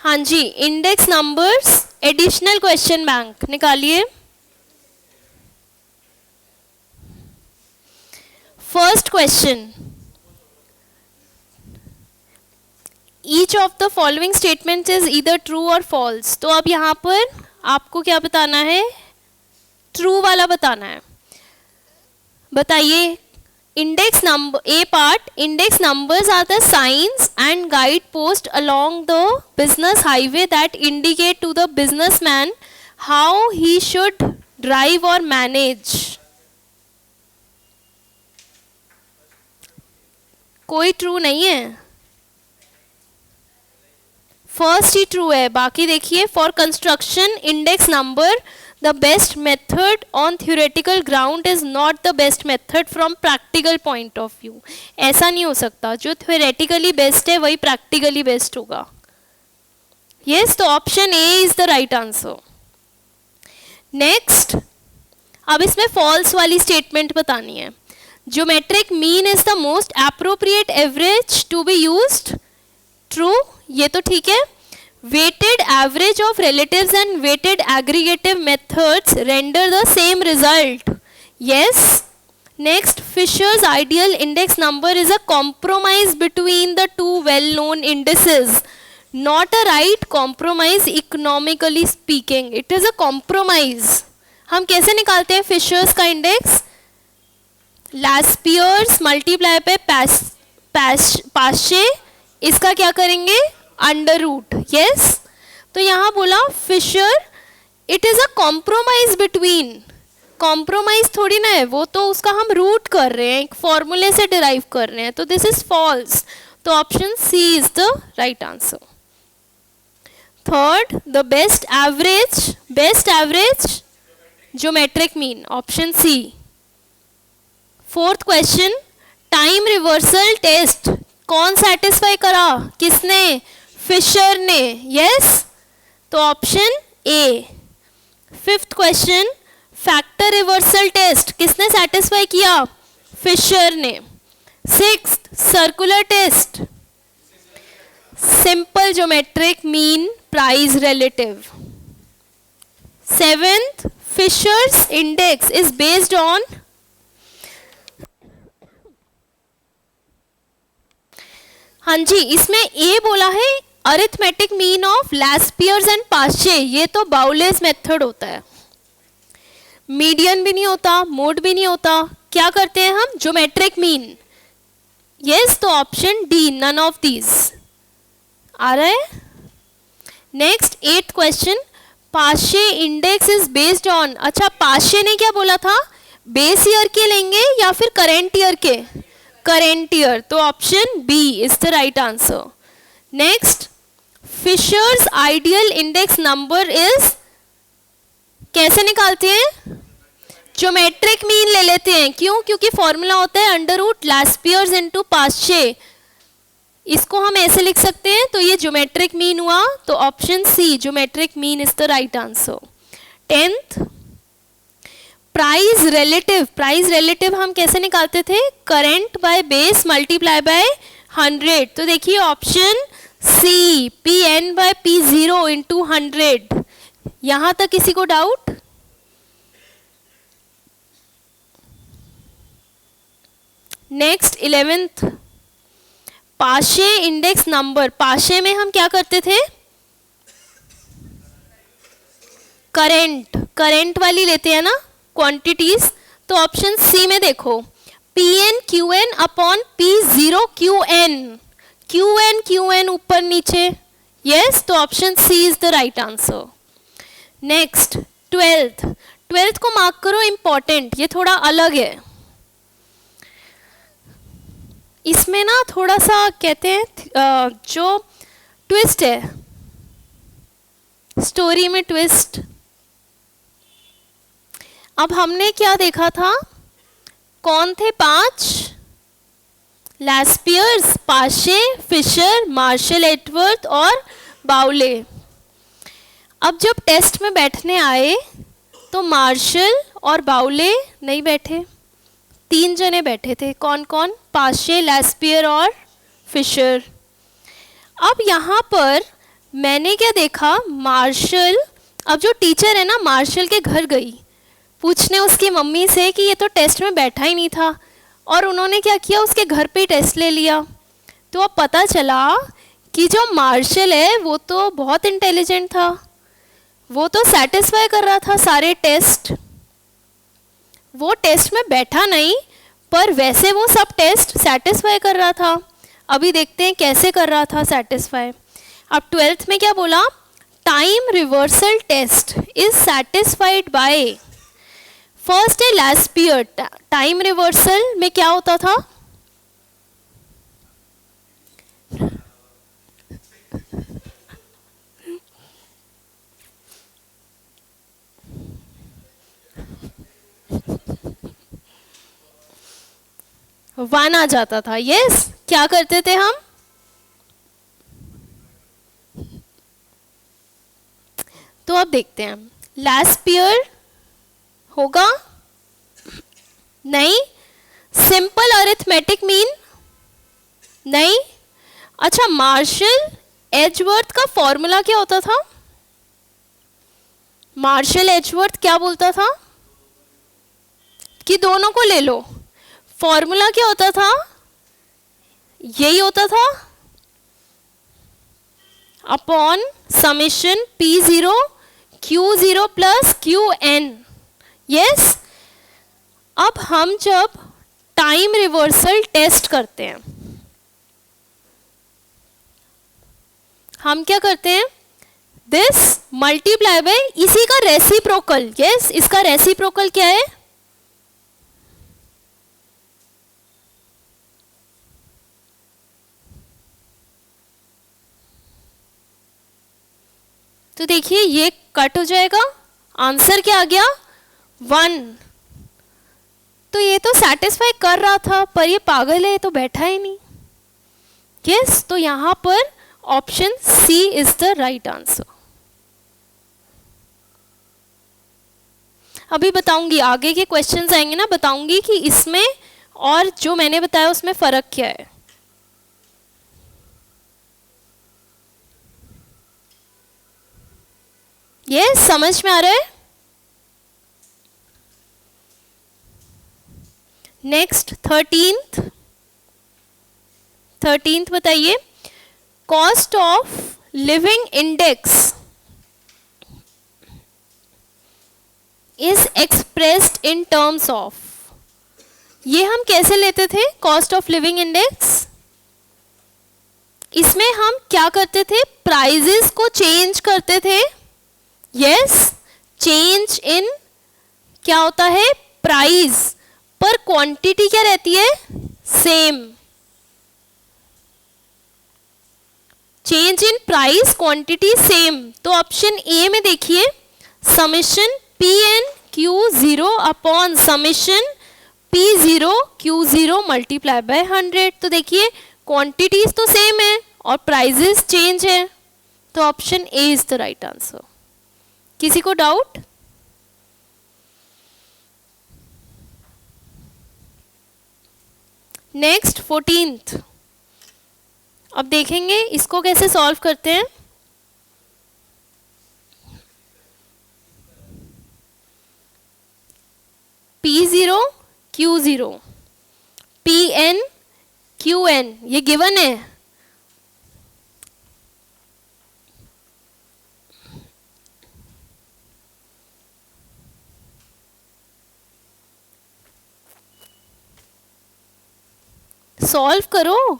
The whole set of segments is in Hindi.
हाँ जी, index numbers additional question bank निकालिए। First question, each of the following statement is either true or false. तो अब यहाँ पर आपको क्या बताना है, ट्रू वाला बताना है। बताइए, index number A part, index numbers are the science and guide post along the business highway that indicate to the businessman how he should drive और मैनेज। कोई ट्रू नहीं है, फर्स्ट ही ट्रू है, बाकी देखिए। For construction index number the best method on theoretical ground is not the best method from practical point of view। ऐसा नहीं हो सकता, जो theoretically best है वही practically best होगा। yes, तो option A is the right answer. Next, अब इसमें फॉल्स वाली स्टेटमेंट बतानी है। Geometric mean is the most appropriate average to be used, true, ये तो ठीक है। Weighted average of relatives and weighted aggregative methods render the same result, yes। Next, Fisher's ideal index number is a compromise between the two well-known indices, not a right compromise economically speaking, it is a compromise। हम कैसे निकालते हैं फिशर्स का इंडेक्स, लास्पियर्स मल्टीप्लाई पे पाशे, इसका क्या करेंगे, अंडर रूट, यस। तो यहाँ बोला Fisher it is a compromise between, compromise थोड़ी ना है वो, तो उसका हम रूट कर रहे हैं, एक फॉर्मूले से डिराइव कर रहे हैं, तो दिस इज फॉल्स। तो option C is the right answer. Third, the best average geometric mean, option C. Fourth question, time reversal test कौन सेटिस्फाई करा, किसने, फिशर ने, यस, तो option A. Fifth question, factor reversal test किसने सेटिस्फाई किया, फिशर ने। Sixth, circular test, simple geometric mean price relative. Seventh, Fisher's index is based on, हाँ जी, इसमें ए बोला है अरिथमेटिक मीन ऑफ लास्पियर्स एंड पाशे, ये तो बाउलेस मेथड होता है, मीडियन भी नहीं होता, मोड भी नहीं होता, क्या करते हैं हम, ज्योमेट्रिक मीन, यस। तो option D, none of these आ रहा है। Next, eighth question, Paasche index is based on, अच्छा पाशे ने क्या बोला था, बेस ईयर के लेंगे या फिर करेंट ईयर के, करेंट ईयर, तो option B is the right answer. Next, Fisher's ideal index number is, कैसे निकालते हैं, ज्योमेट्रिक मीन ले लेते हैं, क्यों, क्योंकि फॉर्मूला होता है अंडर रूट लास्पियर्स इनटू पाशे, इसको हम ऐसे लिख सकते हैं, तो ये ज्योमेट्रिक मीन हुआ, तो option C geometric mean is the right answer. Tenth, price relative हम कैसे निकालते थे, current by base multiply by 100, तो देखिए option C, P N by P zero into 100। यहां तक किसी को डाउट, नेक्स्ट 11th, पाशे इंडेक्स नंबर, पाशे में हम क्या करते थे, करंट वाली लेते हैं ना क्वांटिटीज, तो ऑप्शन सी में देखो, P N Q N upon P zero Q N ऊपर नीचे, यस, तो option C is the right answer. Next, twelfth को मार्क करो, इंपॉर्टेंट, ये थोड़ा अलग है, इसमें ना थोड़ा सा कहते हैं जो ट्विस्ट है, स्टोरी में ट्विस्ट। अब हमने क्या देखा था, कौन थे 5, लास्पियर्स, पाशे, फिशर, मार्शल एटवर्थ और बाउले। अब जब टेस्ट में बैठने आए तो मार्शल और बाउले नहीं बैठे, 3 जने बैठे थे, कौन कौन, पाशे, लास्पियर और फिशर। अब यहाँ पर मैंने क्या देखा, मार्शल, अब जो टीचर है ना मार्शल के घर गई पूछने उसकी मम्मी से कि ये तो टेस्ट में बैठा ही नहीं था, और उन्होंने क्या किया, उसके घर पे ही टेस्ट ले लिया। तो अब पता चला कि जो मार्शल है वो तो बहुत इंटेलिजेंट था, वो तो सेटिस्फाई कर रहा था सारे टेस्ट, वो टेस्ट में बैठा नहीं पर वैसे वो सब टेस्ट सेटिस्फाई कर रहा था। अभी देखते हैं कैसे कर रहा था सेटिस्फाई। अब 12th में क्या बोला, time reversal test is satisfied by, first है लास्ट पीरियड। टाइम रिवर्सल में क्या होता था, वन आ जाता था। यस, क्या करते थे हम, तो अब देखते हैं लास्ट पीरियड होगा नहीं, सिंपल अरिथमेटिक मीन नहीं। अच्छा, मार्शल एजवर्थ का फॉर्मूला क्या होता था, मार्शल एजवर्थ क्या बोलता था कि दोनों को ले लो, फॉर्मूला क्या होता था, यही होता था, upon summation P0 Q0 plus QN। Yes, अब हम जब टाइम रिवर्सल टेस्ट करते हैं, हम क्या करते हैं, दिस मल्टीप्लाई बाय इसी का रेसिप्रोकल। यस, इसका रेसिप्रोकल क्या है, तो देखिए ये कट हो जाएगा, आंसर क्या आ गया 1। तो ये तो सेटिस्फाई कर रहा था पर ये पागल है, ये तो बैठा ही नहीं। यस, तो यहां पर option C is the right answer. अभी बताऊंगी, आगे के क्वेश्चंस आएंगे ना, बताऊंगी कि इसमें और जो मैंने बताया उसमें फर्क क्या है। यस, समझ में आ रहा है। नेक्स्ट 13th बताइए, cost of living index is expressed in terms of, ये हम कैसे लेते थे कॉस्ट ऑफ लिविंग इंडेक्स, इसमें हम क्या करते थे, प्राइजेस को चेंज करते थे। यस, चेंज इन क्या होता है, प्राइस, पर क्वांटिटी क्या रहती है, same. Change in price, quantity same. तो ऑप्शन ए में देखिए, summation Pn Q0 upon summation P0 Q0 multiply by 100। तो देखिए क्वांटिटीज तो सेम है और प्राइजेस चेंज है, तो option A is the right answer. किसी को डाउट? नेक्स्ट 14th, अब देखेंगे इसको कैसे सॉल्व करते हैं। P0 Q0 Pn Qn ये गिवन है, सॉल्व करो।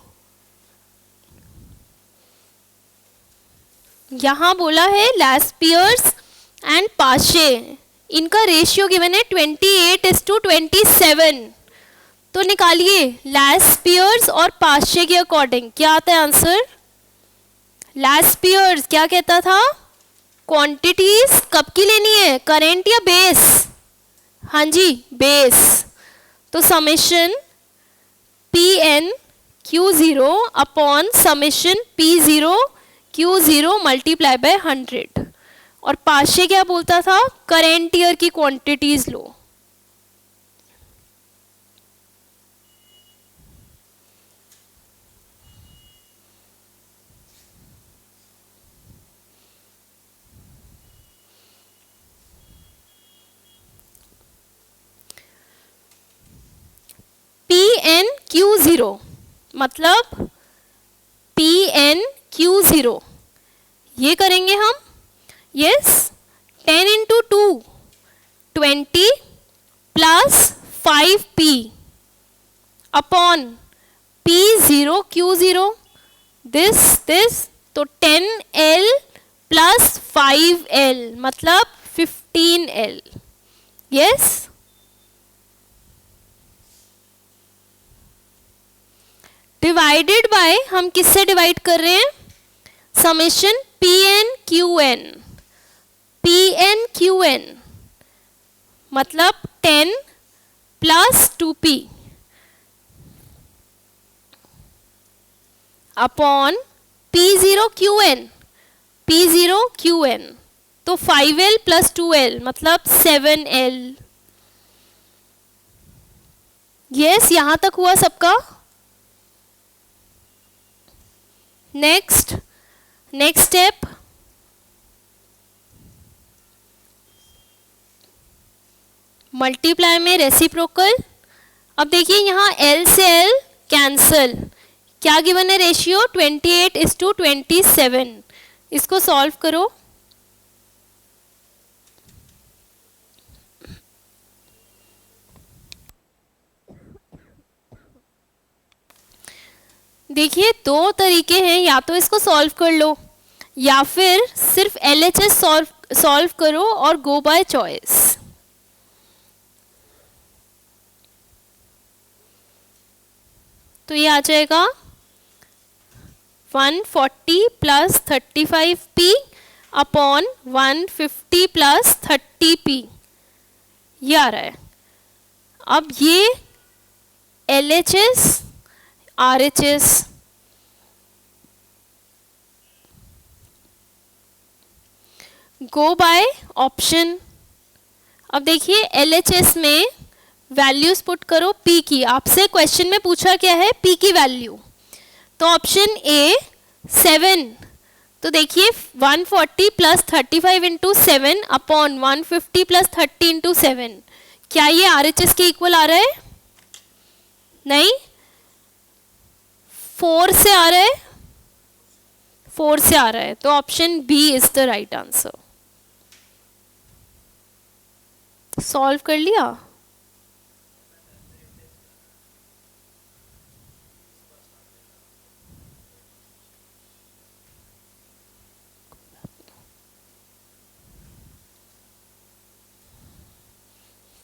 यहां बोला है लास्पियर्स एंड पाशे, इनका रेशियो गिवन है 28:27। तो निकालिए लास्पियर्स और पाशे के अकॉर्डिंग क्या आता है आंसर। लास्पियर्स क्या कहता था, क्वांटिटीज कब की लेनी है, करेंट या बेस, हाँ जी बेस। तो summation Pn Q0 upon summation P0 Q0 multiply by 100। और पाशे क्या बोलता था, करेंट ईयर की क्वांटिटीज लो। 0 मतलब PnQ0 ये करेंगे हम. Yes 10 into 2 20 plus 5p upon P0Q0 this तो 10L प्लस 5L मतलब 15L. यस डिवाइडेड बाय हम किससे डिवाइड कर रहे हैं? समेशन PnQn मतलब 10 प्लस 2p अपॉन P0Qn तो 5L प्लस 2L मतलब 7L. यस यहां तक हुआ सबका. नेक्स्ट स्टेप मल्टीप्लाई में रेसिप्रोकल. अब देखिए यहाँ L से L कैंसल. क्या गिवन है रेशियो? 28:27. इसको सॉल्व करो. देखिए दो तरीके हैं, या तो इसको सॉल्व कर लो या फिर सिर्फ LHS सॉल्व करो और गो बाय चॉइस. तो ये आ जाएगा 140 plus 35p upon 150 plus 30p ये आ रहा है. अब ये LHS RHS go by option. अब देखिए LHS में वैल्यूज पुट करो P की. आपसे क्वेश्चन में पूछा क्या है? P की वैल्यू. तो ऑप्शन ए 7. तो देखिए 140 plus 35 into 7 upon 150 plus 30 into 7 क्या ये RHS के इक्वल आ रहा है? नहीं. 4 से आ रहा है. 4 से आ रहा है. तो option B is the right answer. Solve कर लिया.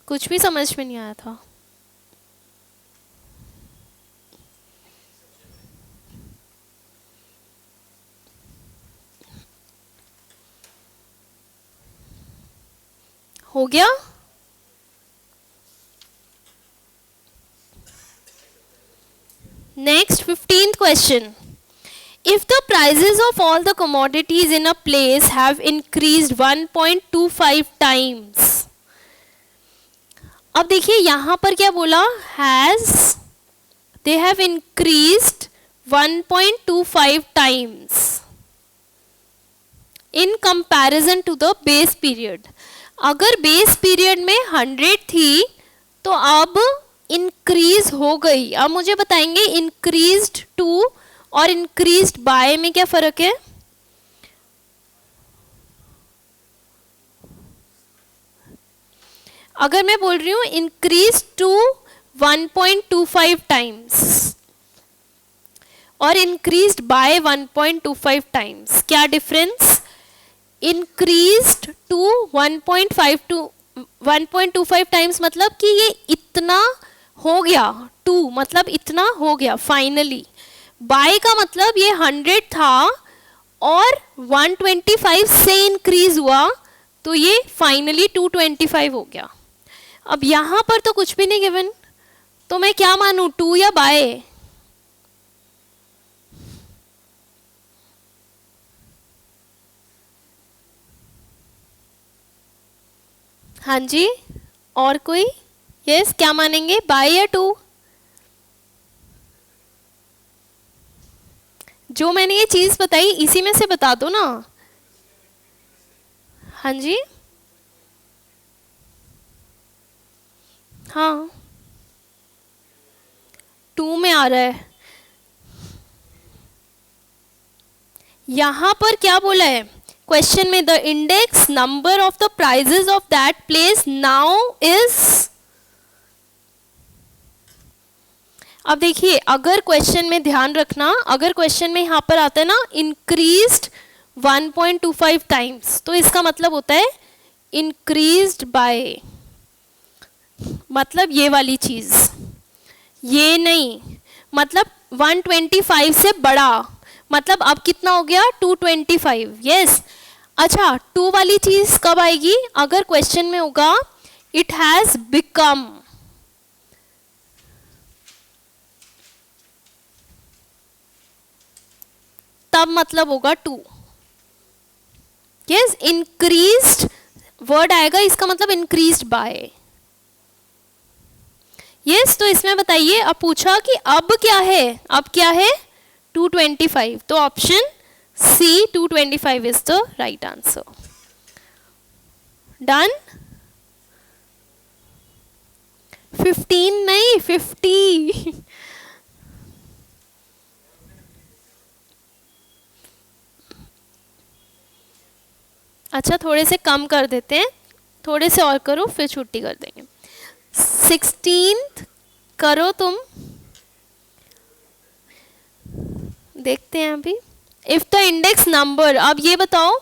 कुछ भी समझ में नहीं आया था. हो गया. Next 15th question. If the prices of all the commodities in a place have increased 1.25 times. अब देखिए यहां पर क्या बोला? they have increased 1.25 times in comparison to the base period. अगर बेस पीरियड में 100 थी तो अब इंक्रीज हो गई. अब मुझे बताएंगे इंक्रीज्ड टू और इंक्रीज्ड बाय में क्या फर्क है? अगर मैं बोल रही हूं इंक्रीज टू 1.25 टाइम्स और इंक्रीज्ड बाय 1.25 टाइम्स, क्या डिफरेंस? इंक्रीज्ड टू 1.25 टाइम्स मतलब कि ये इतना हो गया. 2 मतलब इतना हो गया फाइनली. बाय का मतलब ये 100 था और 125 से इंक्रीज हुआ तो ये फाइनली 225 हो गया. अब यहां पर तो कुछ भी नहीं गिवन, तो मैं क्या मानूं, 2 या बाय? हाँ जी, और कोई? यस, क्या मानेंगे, बाय या 2? जो मैंने ये चीज बताई इसी में से बता दो ना. हाँ जी, हाँ 2 में आ रहा है। यहां पर क्या बोला है क्वेश्चन में, the index number of the prices of that place now is. अब देखिए, अगर क्वेश्चन में ध्यान रखना, अगर क्वेश्चन में यहां पर आता है ना इंक्रीज्ड 1.25 टाइम्स, तो इसका मतलब होता है इंक्रीज्ड बाय, मतलब ये वाली चीज, ये नहीं, मतलब 125 से बड़ा, मतलब अब कितना हो गया 225। यस, अच्छा 2 वाली चीज कब आएगी, अगर क्वेश्चन में होगा इट हैज बिकम, तब मतलब होगा 2। यस, इंक्रीज्ड वर्ड आएगा, इसका मतलब इंक्रीज्ड बाय। यस, तो इसमें बताइए, अब पूछा कि अब क्या है, अब क्या है 225, तो option C 225 is the right answer. Done. 15 नहीं 50। अच्छा थोड़े से कम कर देते हैं, थोड़े से और करो फिर छुट्टी कर देंगे। 16 करो तुम, देखते हैं अभी। इफ द इंडेक्स नंबर, अब ये बताओ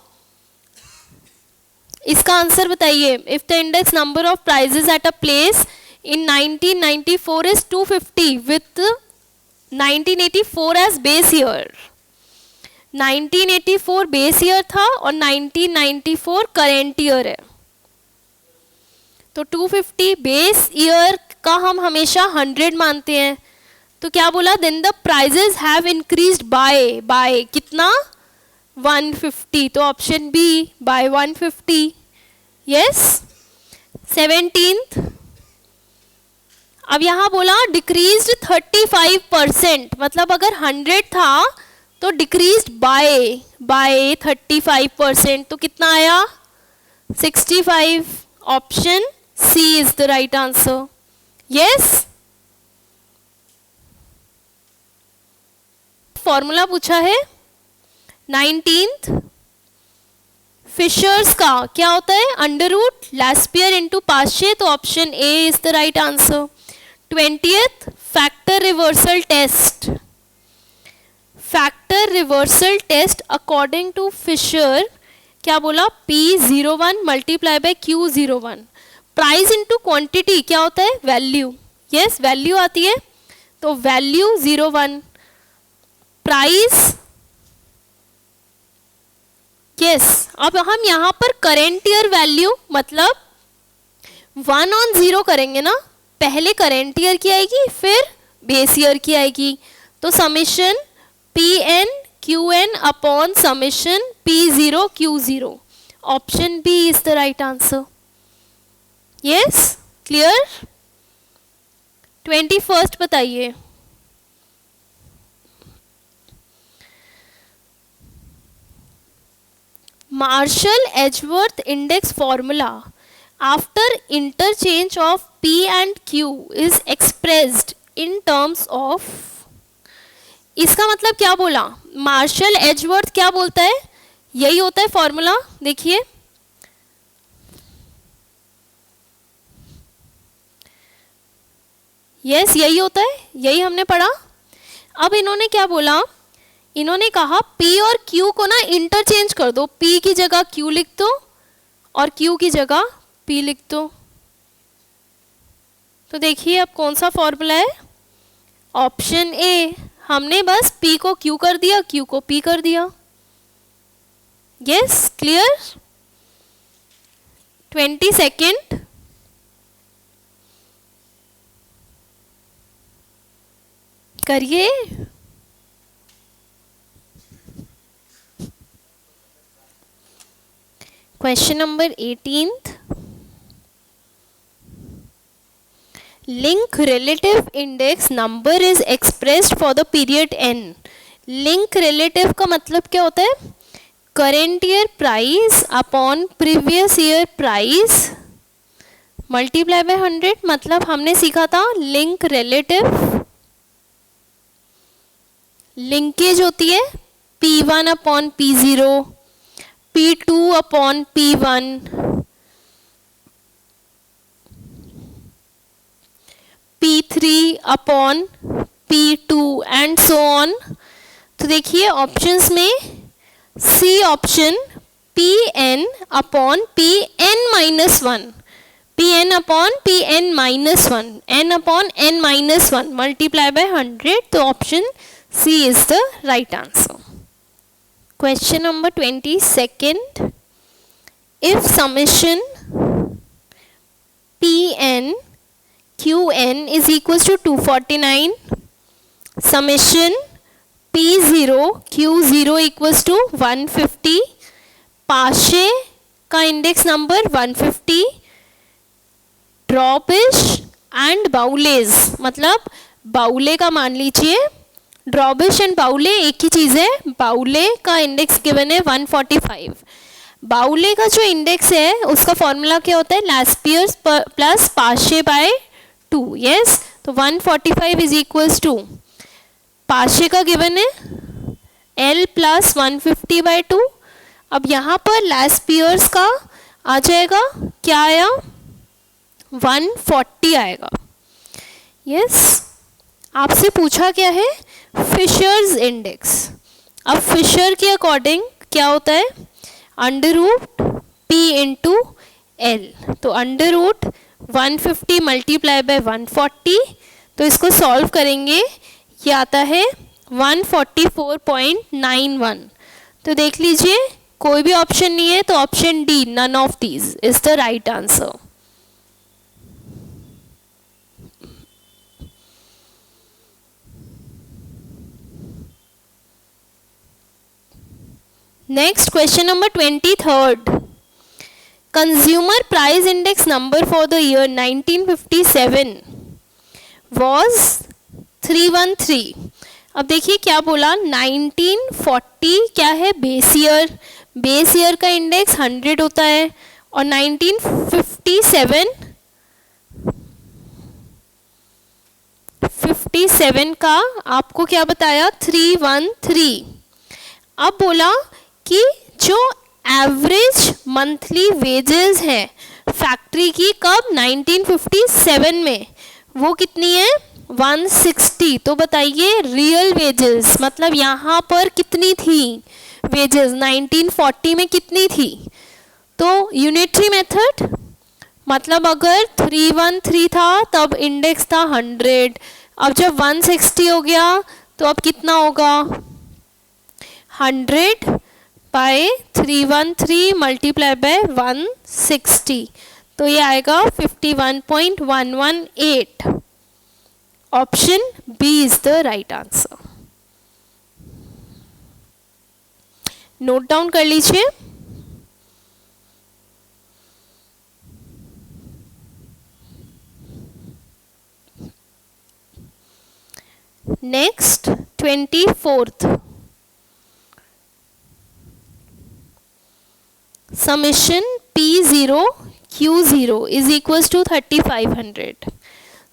इसका आंसर बताइए। If the index number of prices at a place in 1994 is 250 with 1984 as base year. 1984 base year था और 1994 करेंट ईयर है, तो 250 बेस ईयर का हम हमेशा 100 मानते हैं, तो क्या बोला, then the prices have increased by कितना 150, तो option B bye 150। Yes. 17th, अब यहां बोला डिक्रीज्ड 35%, मतलब अगर 100 था तो डिक्रीज्ड बाय 35%, तो कितना आया 65। Option C is the right answer. Yes. Formula पूछा है 19th, फिशर्स का क्या होता है, under root Laspeyres into Paasche, तो option A is the right answer. 20th, factor reversal test, factor reversal test according to Fisher क्या बोला, P01 multiply by Q01। Price into quantity क्या होता है, वैल्यू। यस, वैल्यू आती है, तो वैल्यू 01, प्राइस। यस, अब हम यहां पर करेंट ईयर वैल्यू मतलब 1/0 करेंगे ना, पहले करेंट ईयर की आएगी फिर बेस ईयर की आएगी, तो summation PN QN upon summation P0 Q0, option B is the right answer. Yes, clear. 21st बताइए। Marshall Edgeworth index formula after interchange of P and Q is expressed in terms of, इसका मतलब क्या बोला, मार्शल एजवर्थ क्या बोलता है, यही होता है फॉर्मूला, देखिए यस यही होता है, यही हमने पढ़ा। अब इन्होंने क्या बोला, इन्होंने कहा P और Q को ना इंटरचेंज कर दो, P की जगह Q लिख दो और Q की जगह P लिख दो। तो देखिए अब कौन सा फॉर्मूला है, ऑप्शन ए, हमने बस P को Q कर दिया, Q को P कर दिया। Yes, clear. 22nd, करिए। Question number 18th, link relative index number is expressed for the period n। Link relative का मतलब क्या होता है, current year price upon previous year price multiply by 100, मतलब हमने सीखा था लिंक रिलेटिव लिंकेज होती है P1 upon P0, P2 upon P1, P3 upon P2 and so on. तो देखिए ऑप्शंस में C option Pn upon Pn minus one, Pn upon Pn minus one, n upon n minus one multiply by 100, तो option C is the right answer. Question number 22, if summation Pn Qn is equals to 249, summation P0 Q0 equals to 150, पाशे का इंडेक्स नंबर 150, ड्रॉबिश एंड बाउलेज, मतलब बाउले का मान लीजिए, ड्रॉबिश एंड बाउले एक ही चीज़ है। बाउले का इंडेक्स गिवन है 145, बाउले का जो इंडेक्स है उसका फॉर्मूला क्या होता है, लैस्पियर्स प्लस पाशे बाय 2, यस। तो 145 इज इक्वल्स टू, पाशे का गिवन है L प्लस 150 बाय 2। अब यहाँ पर लैस्पियर्स का आ जाएगा, क्या आया, 140 आएगा, यस। आपसे पूछा क्या है, फिशर्स इंडेक्स। अब फिशर के अकॉर्डिंग क्या होता है, under root P into L, तो अंडर रूट 150 मल्टीप्लाई बाय 140, तो इसको सॉल्व करेंगे, ये आता है 144.91। तो देख लीजिए कोई भी ऑप्शन नहीं है, तो option D, none of these is the right answer. Next question number 23, consumer price index number for the year 1957 was 313। अब देखिए क्या बोला, 1940 क्या है, बेस ईयर, बेस ईयर का इंडेक्स 100 होता है, और 1957 का आपको क्या बताया, 313। अब बोला कि जो एवरेज मंथली वेजेस है फैक्ट्री की कब, 1957 में, वो कितनी है, 160। तो बताइए रियल वेजेस, मतलब यहाँ पर कितनी थी वेजेस, 1940 में कितनी थी। तो यूनिटरी मेथड, मतलब अगर 313 था तब इंडेक्स था 100, अब जब 160 हो गया तो अब कितना होगा, 100 बाय 313 मल्टीप्लाई बाय 160, तो ये आएगा 51.118। Option B is the right answer. Note down कर लीजिए। Next 24, summation P0 Q0 is equals to 3500,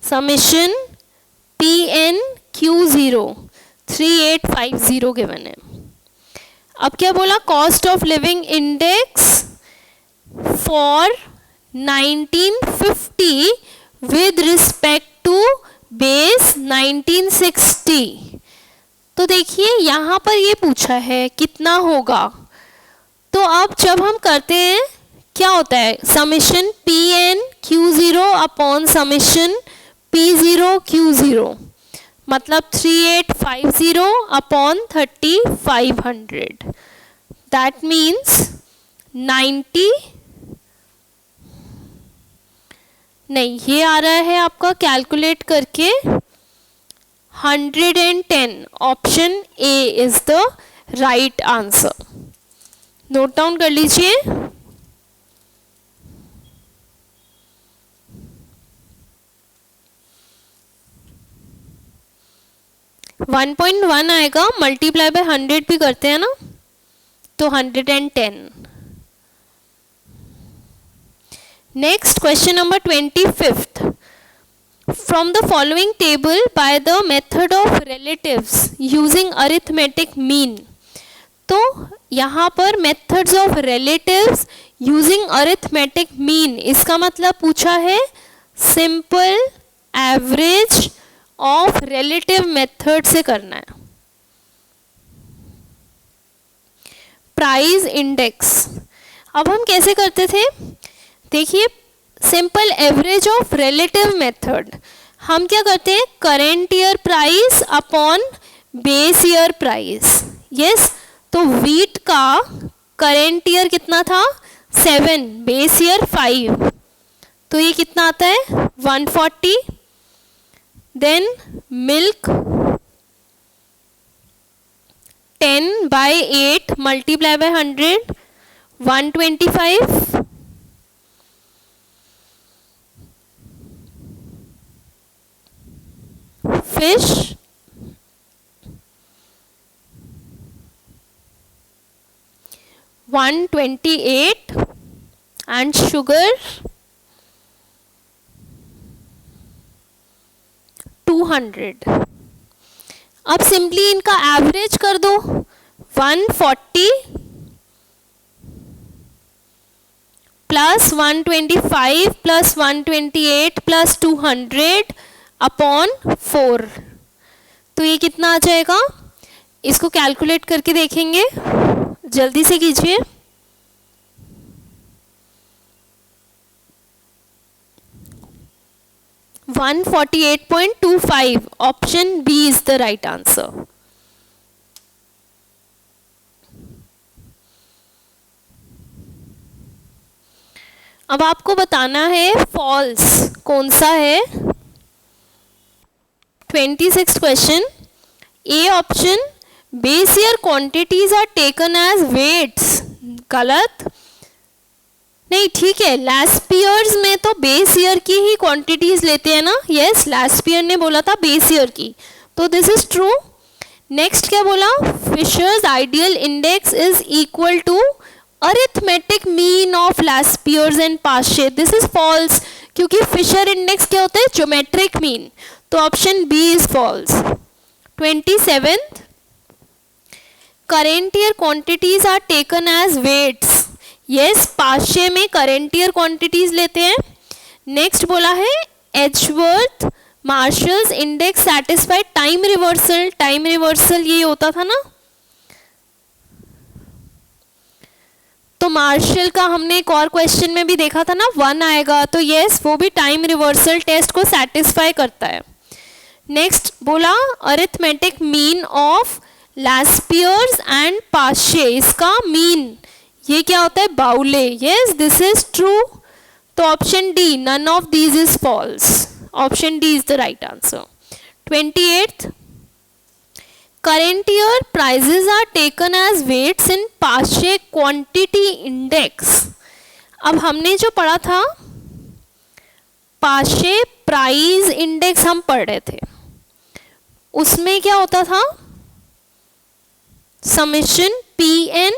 summation Pn Q0 3850 given है। अब क्या बोला, cost of living index for 1950 with respect to base 1960। तो देखिए यहाँ पर ये पूछा है कितना होगा, तो अब जब हम करते हैं क्या होता है, summation Pn Q0 upon summation P0 Q0, मतलब 3850 अपॉन 3500, दैट मीन्स 90, नहीं ये आ रहा है आपका कैलकुलेट करके 110। Option A is the right answer. Note down कर लीजिए। वन 1.1 आएगा, मल्टीप्लाई बाय 100 भी करते हैं ना, तो 110। Next question number 25, From the following table by the method of relatives using arithmetic mean. तो यहाँ पर methods of relatives using arithmetic mean, इसका मतलब पूछा है simple average of relative method से करना है. प्राइस इंडेक्स अब हम कैसे करते थे, देखिए simple average of relative method हम क्या करते हैं, current year price upon base year price. Yes, तो वीट का करेंट ईयर कितना था 7, बेस ईयर 5, तो ये कितना आता है 140. Then milk 10/8 multiply by 100 125. Fish 128 and sugar 200. अब सिंपली इनका एवरेज कर दो 140 प्लस 125 प्लस 128 प्लस 200 अपॉन 4. तो ये कितना आ जाएगा, इसको कैलकुलेट करके देखेंगे, जल्दी से कीजिए. $148.25. Option B is the right answer. अब आपको बताना है फॉल्स कौन सा है. 26th question, A option base year quantities are taken as weights. गलत नहीं, ठीक है, लास्ट ईयर्स में तो बेस ईयर की ही क्वांटिटीज लेते हैं ना. यस, लास्ट ईयर ने बोला था बेस ईयर की, तो दिस इज ट्रू. नेक्स्ट क्या बोला, Fisher's ideal index is equal to arithmetic mean of last years and past year. This is false, क्योंकि फिशर इंडेक्स क्या होता है, ज्योमेट्रिक मीन, तो option B is false. 27th, current year quantities are taken as weights. Yes, past year में करेंट ईयर क्वांटिटीज लेते हैं. नेक्स्ट बोला है Edgeworth Marshall's index satisfied time reversal. Time reversal ये होता था ना, तो मार्शल का हमने एक और क्वेश्चन में भी देखा था ना, 1 आएगा, तो यस वो भी टाइम रिवर्सल टेस्ट को सेटिस्फाई करता है. नेक्स्ट बोला arithmetic mean of last years and past year, इसका मीन ये क्या होता है, Bowley. Yes, this is true, तो option D none of these is false. Option D is the right answer. 28th, current year prices are taken as weights in past year quantity index. अब हमने जो पढ़ा था past year प्राइस इंडेक्स हम पढ़ रहे थे, उसमें क्या होता था, समेशन PN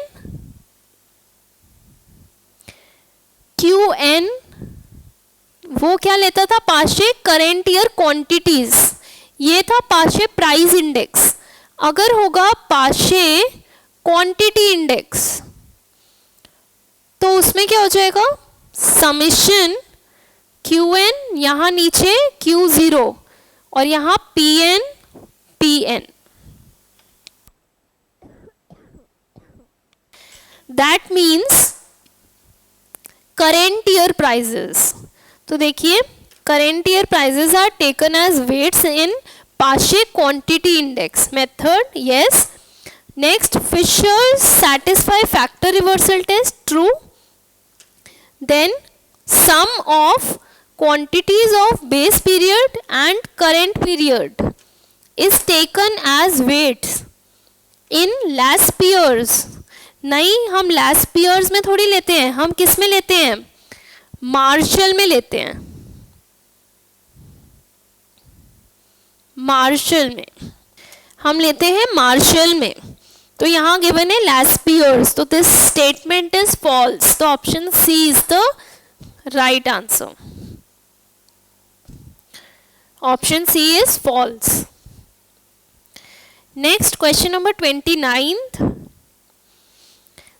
QN, वो क्या लेता था, past year current year quantities, ये था पास्ट ईयर प्राइस इंडेक्स. अगर होगा पास्ट ईयर क्वांटिटी इंडेक्स, तो उसमें क्या हो जाएगा, समेशन QN, यहाँ नीचे Q0 और यहाँ PN. That means current year prices. तो देखिए current year prices are taken as weights in past year quantity index method. Yes. Next, Fisher's satisfy factor reversal test. True. Then sum of quantities of base period and current period is taken as weights in last years. नहीं, हम last years में थोड़ी लेते हैं, हम किस में लेते हैं, मार्शल में लेते हैं. मार्शल में हम लेते हैं, मार्शल में. तो यहाँ गिवन है last years, तो दिस स्टेटमेंट इज फॉल्स. तो option C is the right answer. Option C is false. Next question number 29th.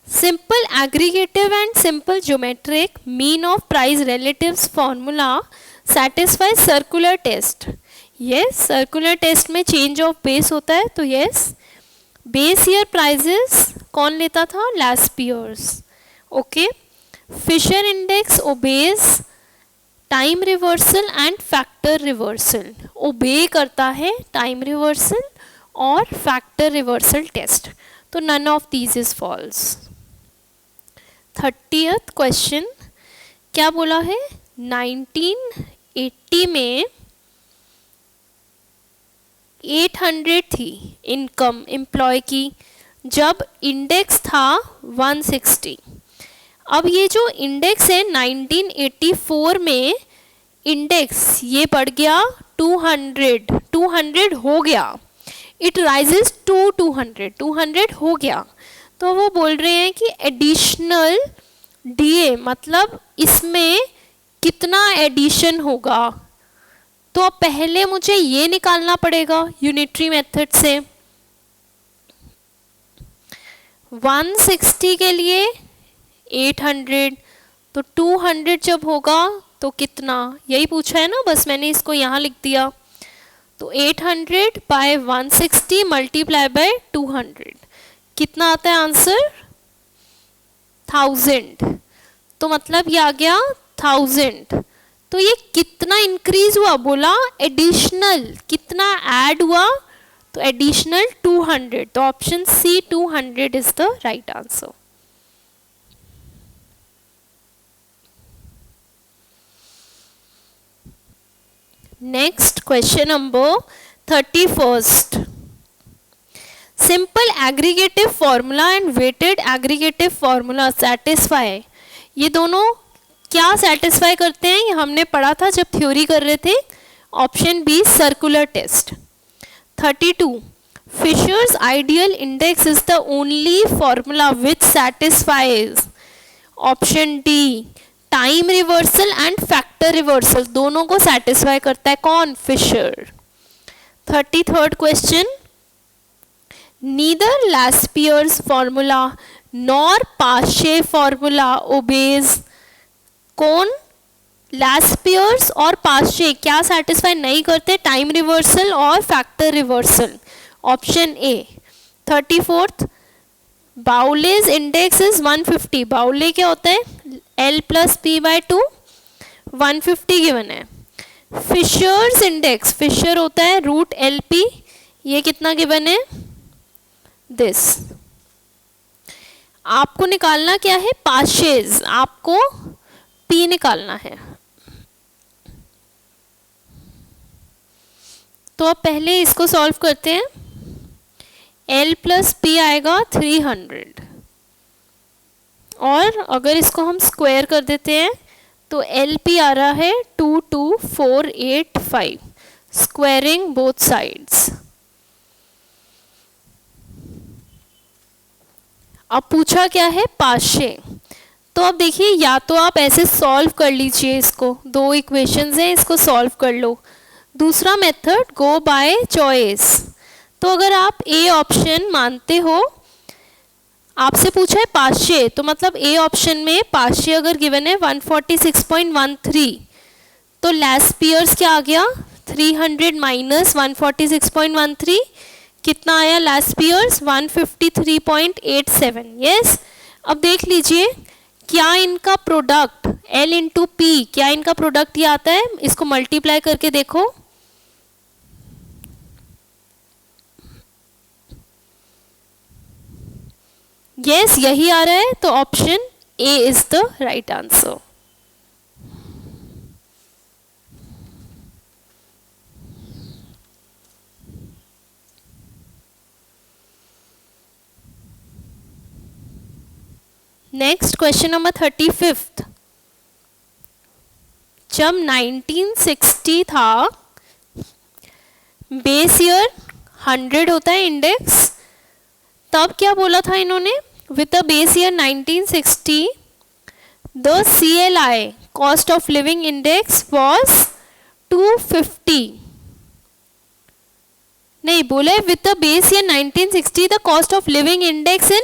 Simple aggregative and simple geometric mean of price relatives formula satisfies circular test. Yes, circular test में change of base होता है, तो yes. Base year prices कौन लेता था? last years. Okay. Fisher index obeys time reversal and factor reversal. Obey करता है time reversal और factor reversal test. तो none of these is false. 30th question क्या बोला है? 1980 में 800 थी इनकम एम्प्लॉय की, जब इंडेक्स था 160. अब ये जो इंडेक्स है 1984 में इंडेक्स ये बढ़ गया 200 हो गया. इट राइजेस टू 200 हो गया. तो वो बोल रहे हैं कि एडिशनल डीए मतलब इसमें कितना एडिशन होगा. तो अब पहले मुझे ये निकालना पड़ेगा यूनिटरी मेथड से. 160 के लिए 800, तो 200 जब होगा तो कितना, यही पूछा है ना, बस मैंने इसको यहाँ लिख दिया. तो 800 बाय 160 मल्टीप्लाई बाय 200 कितना आता है आंसर? 1000. तो मतलब ये आ गया 1000. तो ये कितना इंक्रीज हुआ? बोला एडिशनल कितना ऐड हुआ, तो एडिशनल 200. तो option C 200 is the right answer. Next question number 31st. Simple aggregative formula and weighted aggregative formula satisfy. ये दोनों क्या सेटिस्फाई करते हैं? ये हमने पढ़ा था जब थ्योरी कर रहे थे. Option B circular test. 32. Fisher's ideal index is the only formula which satisfies. Option D time reversal and factor reversal दोनों को सेटिस्फाई करता है. कौन? Fisher. 33rd question. Neither Laspier's formula nor Paasche formula obeys. कौन? Laspier's और Paasche क्या सेटिस्फाई नहीं करते? टाइम रिवर्सल और factor reversal. Option A. 34th. Bowley's index is 150. Bowley क्या होता है? L plus P by 2. 150 given है. फिशर्स इंडेक्स, फिशर होता है रूट LP. ये कितना गिवन है? दिस. आपको निकालना क्या है? पाशेज. आपको P निकालना है. तो अब पहले इसको सॉल्व करते हैं. L प्लस पी आएगा 300, और अगर इसको हम स्क्वायर कर देते हैं तो LP आ रहा है 22485. Squaring both sides. अब पूछा क्या है? पाशे. तो अब देखिए, या तो आप ऐसे सॉल्व कर लीजिए इसको, दो इक्वेशंस हैं, इसको सॉल्व कर लो. दूसरा मेथड गो बाय चॉइस. तो अगर आप ए ऑप्शन मानते हो, आपसे पूछा है पाशे, तो मतलब ए ऑप्शन में पाशे अगर गिवन है 146.13, तो लास्पियर्स क्या आ गया? 300 माइनस 146.13 कितना आया? लास्पियर्स 153.87. यस. अब देख लीजिए क्या इनका प्रोडक्ट L इंटू पी, क्या इनका प्रोडक्ट ये आता है? इसको मल्टीप्लाई करके देखो. यस, यही आ रहा है. तो option A is the right answer. Next question number 35th. जब 1960 था, बेस ईयर 100 होता है इंडेक्स, तब क्या बोला था इन्होंने? With the base year 1960 the CLI cost of living index was 250. नहीं, बोले with the base year 1960 the cost of living index in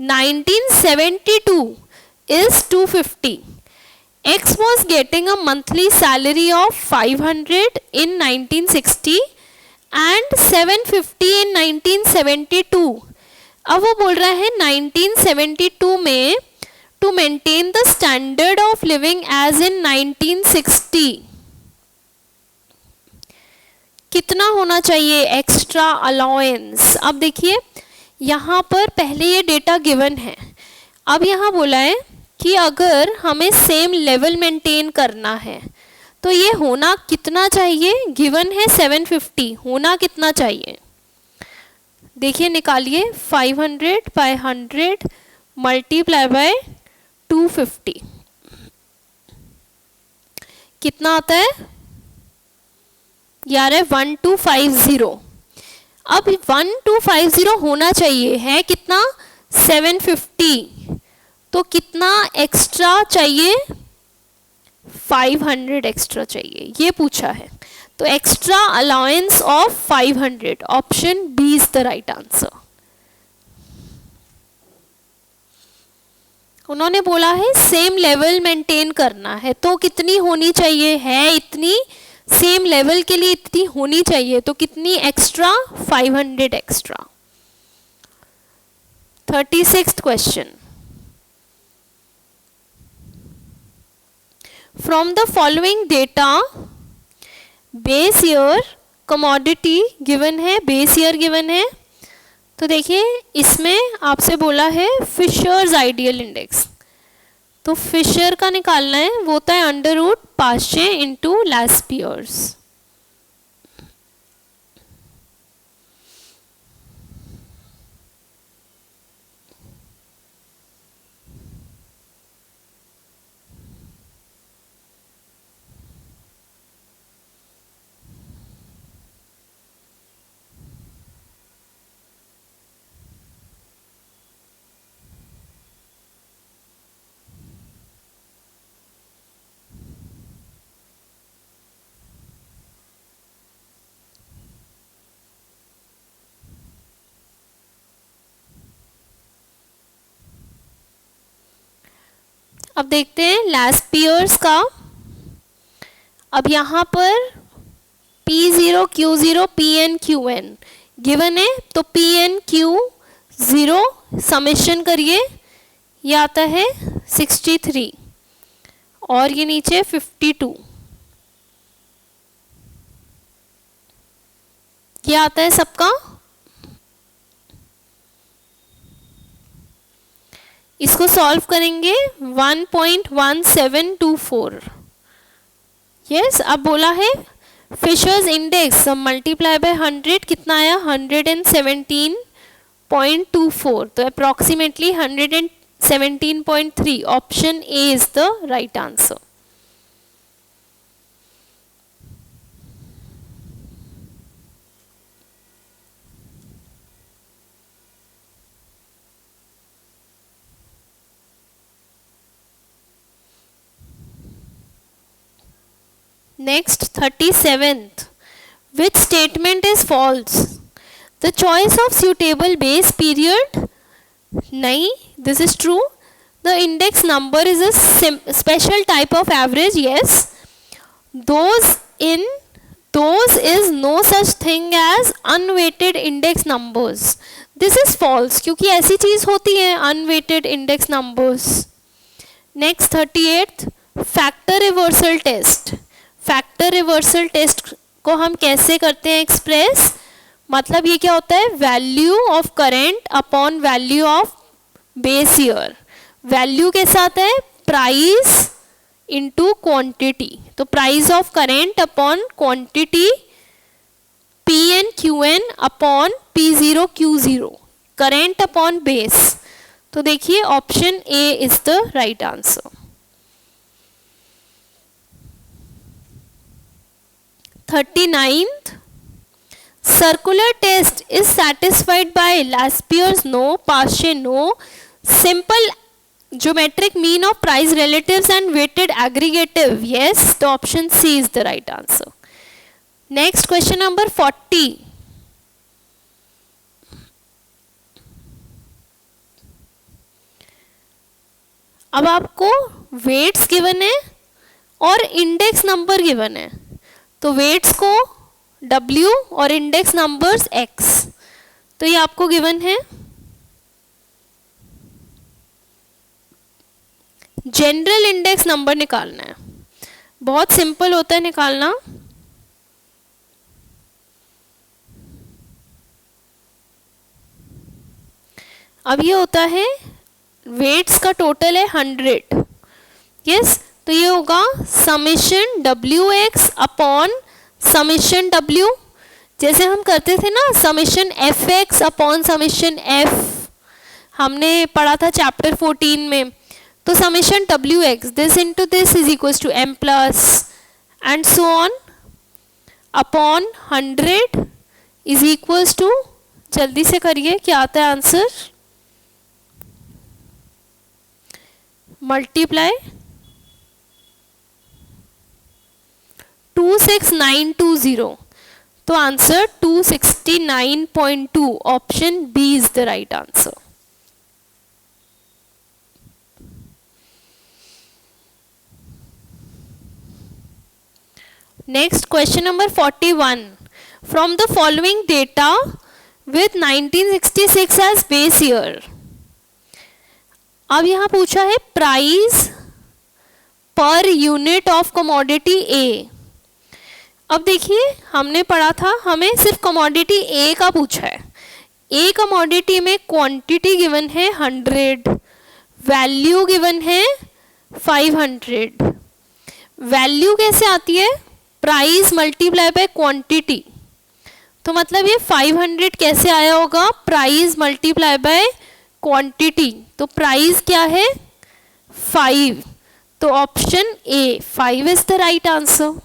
1972 is 250. X was getting a monthly salary of 500 in 1960 and 750 in 1972. अब वो बोल रहा है 1972 में to maintain the standard of living as in 1960 कितना होना चाहिए एक्स्ट्रा अलाउंस। अब देखिए यहाँ पर पहले ये डेटा गिवन है, अब यहाँ बोला है कि अगर हमें सेम लेवल मेंटेन करना है तो ये होना कितना चाहिए, गिवन है 750, होना कितना चाहिए, देखिए निकालिए 500 बाय 100 मल्टीप्लाई बाय 250 कितना आता है यार है 1250। अब 1250 होना चाहिए, है कितना 750, तो कितना एक्स्ट्रा चाहिए 500 एक्स्ट्रा चाहिए, ये पूछा है। तो extra allowance of 500, option B is the right answer. उन्होंने बोला है सेम लेवल मेंटेन करना है तो कितनी होनी चाहिए, है इतनी, सेम लेवल के लिए इतनी होनी चाहिए, तो कितनी extra 500 extra. 36th question, from the following data base year commodity given है, बेस ईयर गिवन है, तो देखिए इसमें आपसे बोला है फिशर्स आइडियल इंडेक्स, तो फिशर का निकालना है, वो होता है अंडर रूट पास्चे इंटू लैस्पियर्स। अब देखते हैं लैस्पियर्स का। अब यहाँ पर P0 Q0 PN QN given है, तो PN Q0 समेशन करिए, ये आता है 63 और ये नीचे 52, ये आता है सबका। इसको सॉल्व करेंगे 1.1724। यस, अब बोला है फिशर्स इंडेक्स मल्टीप्लाई बाय 100 कितना आया 117.24, तो approximately 117.3, option A is the right answer. Next 37th, which statement is false? The choice of suitable base period, nahi, this is true. The index number is a special type of average, yes. Those is no such thing as unweighted index numbers. This is false क्योंकि ऐसी चीज होती है unweighted index numbers. Next 38th, factor reversal test. Factor reversal test को हम कैसे करते हैं एक्सप्रेस, मतलब ये क्या होता है value of current upon value of base year. Value के साथ है प्राइस इनटू क्वांटिटी, तो price of current upon quantity PN QN upon P0 Q0, current upon base. तो देखिए option A is the right answer. 39th, circular test is satisfied by Laspier's no, Paasche no, simple geometric mean of price relatives and weighted aggregative, yes, the option C is the right answer. Next question number 40, अब आपको वेट्स गिवन है और इंडेक्स नंबर गिवन है, तो वेट्स को W और इंडेक्स नंबर्स X, तो ये आपको गिवन है। जनरल इंडेक्स नंबर निकालना है, बहुत सिंपल होता है निकालना। अब ये होता है वेट्स का टोटल है 100, यस, तो ये होगा summation WX upon summation W, जैसे हम करते थे ना summation FX upon summation F, हमने पढ़ा था चैप्टर 14 में। तो summation WX this into this is equal to M plus and so on upon 100 is equal to, जल्दी से करिए क्या आता है आंसर, मल्टीप्लाई 26920, तो answer 269.2, option B is the right answer. Next question number 41, from the following data with 1966 as base year. अब यहाँ पूछा है price per unit of commodity ए। अब देखिए हमने पढ़ा था हमें सिर्फ कमोडिटी ए का पूछा है, ए कमोडिटी में क्वांटिटी गिवन है 100, वैल्यू गिवन है 500। वैल्यू कैसे आती है, प्राइस मल्टीप्लाई बाय क्वांटिटी, तो मतलब ये 500 कैसे आया होगा, प्राइस मल्टीप्लाई बाय क्वांटिटी, तो प्राइस क्या है 5, तो option A 5 is the right answer.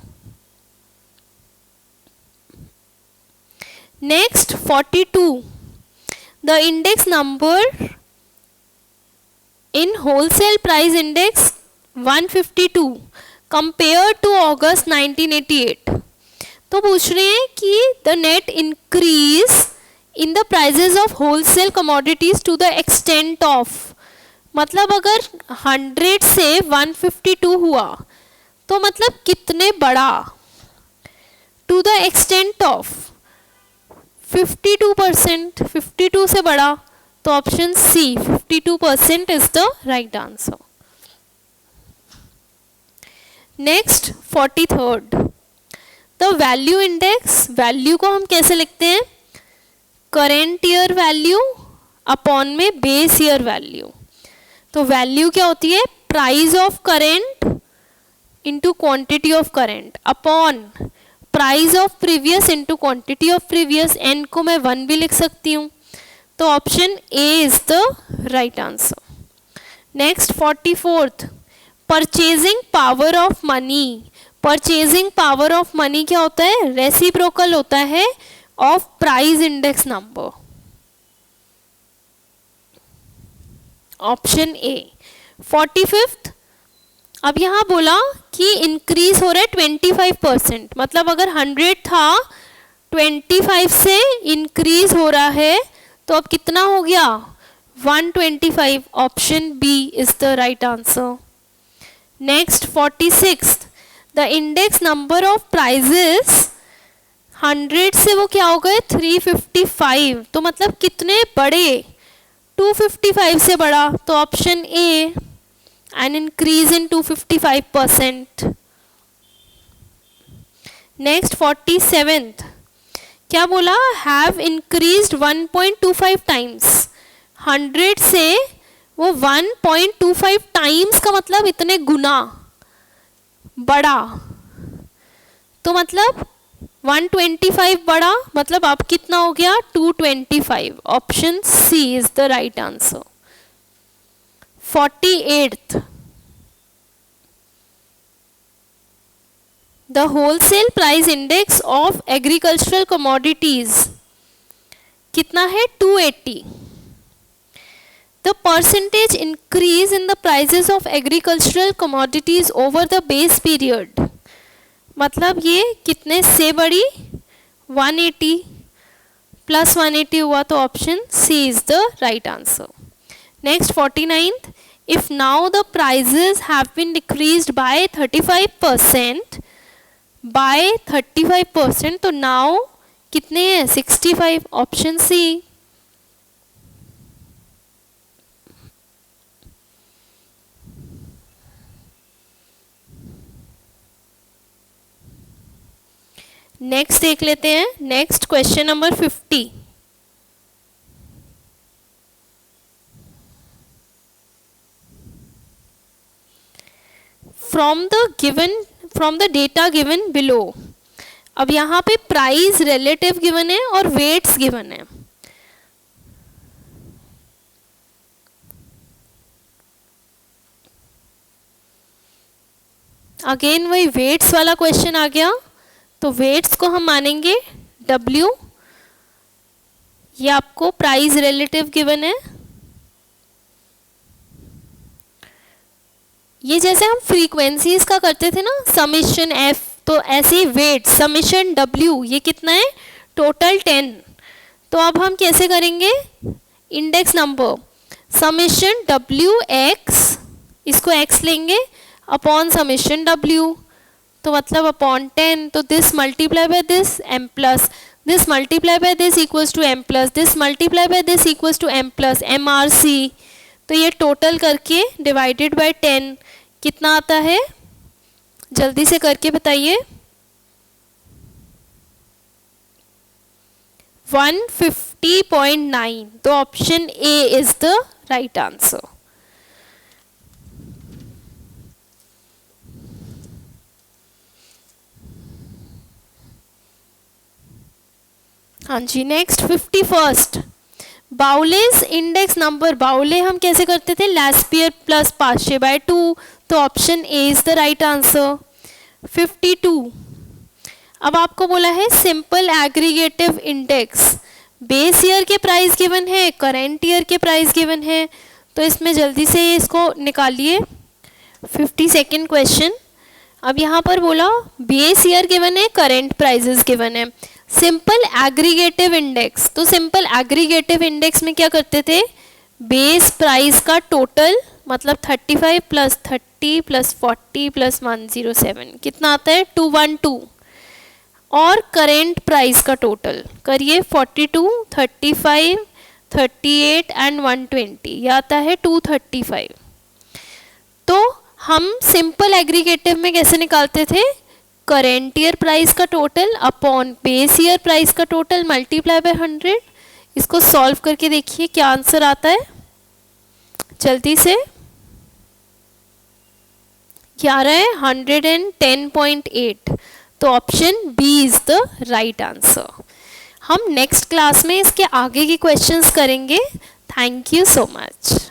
Next 42, the index number in wholesale price index 152 compare to August 1988। तो पूछ रहे हैं कि the net increase in the prices of wholesale commodities to the extent of, मतलब अगर 100 से 152 हुआ तो मतलब कितने बड़ा, टू द एक्सटेंट ऑफ 52%, 52 से बड़ा, तो option C 52% is the right answer. Next 43rd, the value index, value को हम कैसे लिखते हैं, करेंट ईयर वैल्यू अपॉन में बेस ईयर वैल्यू, तो वैल्यू क्या होती है, price of current into quantity of current upon price of previous into quantity of previous, N को मैं 1 भी लिख सकती हूँ, तो option A is the right answer. Next 44th, purchasing power of money, purchasing power of money क्या होता है, रेसिप्रोकल होता है of price index number, option A. 45th, अब यहाँ बोला कि इंक्रीज हो रहा है 25%, मतलब अगर 100 था 25 से इंक्रीज हो रहा है, तो अब कितना हो गया 125, option B is the right answer. Next 46th, the index number of prices 100 से वो क्या हो गए 355, तो मतलब कितने बड़े, 255 से बड़ा, तो option A, an increase in 255%। Next 47th, क्या बोला, हैव इंक्रीज्ड 1.25 टाइम्स, 100 से वो 1.25 टाइम्स का मतलब इतने गुना बड़ा, तो मतलब 125 बड़ा, मतलब अब कितना हो गया 225, option C is the right answer. 48th, the wholesale price index of agricultural commodities कितना है 280, the percentage increase in the prices of agricultural commodities over the base period, मतलब ये कितने से बड़ी 180 प्लस 180 हुआ, तो option C is the right answer. Next 49th, if now the prices have been decreased by 35%, तो now कितने हैं 65, ऑप्शन सी। नेक्स्ट देख लेते हैं, next question number 50। From the data given below. अब यहाँ पे प्राइस रिलेटिव गिवन है और वेट्स गिवन है। अगेन वही वेट्स वाला क्वेश्चन आ गया, तो वेट्स को हम मानेंगे W। ये आपको प्राइस रिलेटिव गिवन है। ये जैसे हम फ्रीक्वेंसीज का करते थे ना, समिशन F, तो ऐसे ही वेट समिशन W, ये कितना है टोटल 10। तो अब हम कैसे करेंगे, index number summation W x, इसको x लेंगे अपॉन समिशन W, तो मतलब अपॉन 10। तो this multiply by this m plus this multiply by this equals to m plus this multiply by this equals to m plus MRC। तो ये टोटल करके डिवाइडेड बाय 10 कितना आता है, जल्दी से करके बताइए। 150.9। तो option A is the right answer. हाँ जी, नेक्स्ट 51st, बाउलेस इंडेक्स नंबर। बाउले हम कैसे करते थे, लैस्पियर प्लस पाशे बाय 2, तो option A is the right answer. 52, अब आपको बोला है simple aggregative index. Base year के प्राइस गिवन है, करेंट ईयर के प्राइस गिवन है, तो इसमें जल्दी से इसको निकालिए। 52nd question. अब यहाँ पर बोला बेस ईयर गिवन है, करेंट प्राइजेस गिवन है, सिंपल एग्रीगेटिव इंडेक्स। तो सिंपल एग्रीगेटिव इंडेक्स में क्या करते थे, बेस प्राइस का टोटल मतलब 35 प्लस 30 प्लस 40 प्लस 107 कितना आता है 212, और करेंट प्राइस का टोटल करिए 42, 35, 38 एंड 120, ये आता है 235। तो हम सिंपल एग्रीगेटिव में कैसे निकालते थे, करेंट ईयर प्राइस का total upon base year price का टोटल मल्टीप्लाई बाय 100। इसको सॉल्व करके देखिए क्या आंसर आता है जल्दी से। क्या आ रहा है 110.8। तो option B is the right answer. हम नेक्स्ट क्लास में इसके आगे की क्वेश्चंस करेंगे। Thank you so much.